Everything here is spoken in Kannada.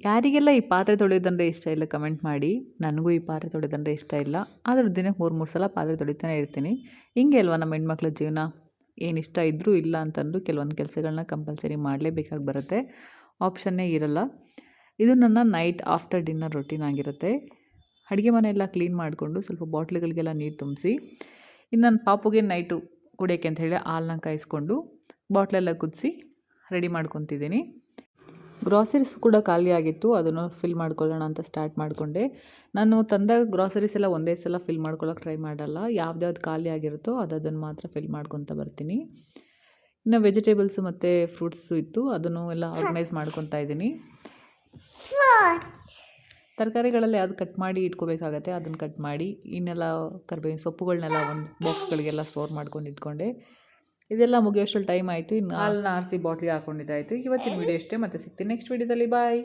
ಯಾರಿಗೆಲ್ಲ ಈ ಪಾತ್ರೆ ತೊಳೆಯೋದಂದರೆ ಇಷ್ಟ ಇಲ್ಲ ಕಮೆಂಟ್ ಮಾಡಿ. ನನಗೂ ಈ ಪಾತ್ರೆ ತೊಳೆಯೋದಂದರೆ ಇಷ್ಟ ಇಲ್ಲ. ಆದರೂ ದಿನಕ್ಕೆ 3 ಸಲ ಪಾತ್ರೆ ತೊಳಿತಾನೆ ಇರ್ತೀನಿ. ಹಿಂಗೆ ಅಲ್ವಾ ನಮ್ಮ ಹೆಣ್ಮಕ್ಳ ಜೀವನ. ಏನು ಇಷ್ಟ ಇದ್ದರೂ ಇಲ್ಲ ಅಂತಂದು ಕೆಲವೊಂದು ಕೆಲಸಗಳನ್ನ ಕಂಪಲ್ಸರಿ ಮಾಡಲೇಬೇಕಾಗಿ ಬರುತ್ತೆ. ಆಪ್ಷನ್ನೇ ಇರಲ್ಲ. ಇದು ನನ್ನ ನೈಟ್ ಆಫ್ಟರ್ ಡಿನ್ನರ್ ರೊಟೀನ್ ಆಗಿರುತ್ತೆ. ಅಡುಗೆ ಮನೆಯೆಲ್ಲ ಕ್ಲೀನ್ ಮಾಡಿಕೊಂಡು ಸ್ವಲ್ಪ ಬಾಟ್ಲುಗಳಿಗೆಲ್ಲ ನೀರು ತುಂಬಿಸಿ, ಇನ್ನು ನನ್ನ ಪಾಪುಗೆ ನೈಟು ಕುಡಿಯೋಕ್ಕೆ ಅಂತ ಹೇಳಿ ಹಾಲನ್ನ ಕಾಯಿಸ್ಕೊಂಡು ಬಾಟ್ಲೆಲ್ಲ ಕುದಿಸಿ ರೆಡಿ ಮಾಡ್ಕೊತಿದ್ದೀನಿ. ಗ್ರಾಸರೀಸ್ ಕೂಡ ಖಾಲಿ ಆಗಿತ್ತು, ಅದನ್ನು ಫಿಲ್ ಮಾಡ್ಕೊಳ್ಳೋಣ ಅಂತ ಸ್ಟಾರ್ಟ್ ಮಾಡಿಕೊಂಡೆ. ನಾನು ತಂದ ಗ್ರಾಸರೀಸ್ ಎಲ್ಲ ಒಂದೇ ಸಲ ಫಿಲ್ ಮಾಡ್ಕೊಳ್ಳೋಕೆ ಟ್ರೈ ಮಾಡಲ್ಲ. ಯಾವ್ದು ಖಾಲಿ ಆಗಿರುತ್ತೋ ಅದನ್ನು ಮಾತ್ರ ಫಿಲ್ ಮಾಡ್ಕೊತ ಬರ್ತೀನಿ. ಇನ್ನು ವೆಜಿಟೇಬಲ್ಸು ಮತ್ತು ಫ್ರೂಟ್ಸು ಇತ್ತು, ಅದನ್ನು ಎಲ್ಲ ಆರ್ಗನೈಸ್ ಮಾಡ್ಕೊತಾ ಇದ್ದೀನಿ. ತರಕಾರಿಗಳಲ್ಲಿ ಯಾವ್ದು ಕಟ್ ಮಾಡಿ ಇಟ್ಕೋಬೇಕಾಗತ್ತೆ ಅದನ್ನು ಕಟ್ ಮಾಡಿ, ಇನ್ನೆಲ್ಲ ಕರಿಬೇವಿನ ಸೊಪ್ಪುಗಳನ್ನೆಲ್ಲ ಒಂದು ಬಾಕ್ಸ್ಗಳಿಗೆಲ್ಲ ಸ್ಟೋರ್ ಮಾಡ್ಕೊಂಡು ಇಟ್ಕೊಂಡೆ. ಇದೆಲ್ಲ ಮುಗಿಯೋಷ್ಟು ಟೈಮ್ ಆಯಿತು. ಇನ್ನು ಹಾಲನ್ನ ಆರಿಸಿ ಬಾಟ್ಲಿಗೆ ಹಾಕೊಂಡಿದ್ದಾಯಿತು. ಇವತ್ತಿನ ವಿಡಿಯೋ ಇಷ್ಟೇ, ಮತ್ತೆ ಸಿಗ್ತೀನಿ ನೆಕ್ಸ್ಟ್ ವಿಡಿಯೋದಲ್ಲಿ. ಬಾಯ್.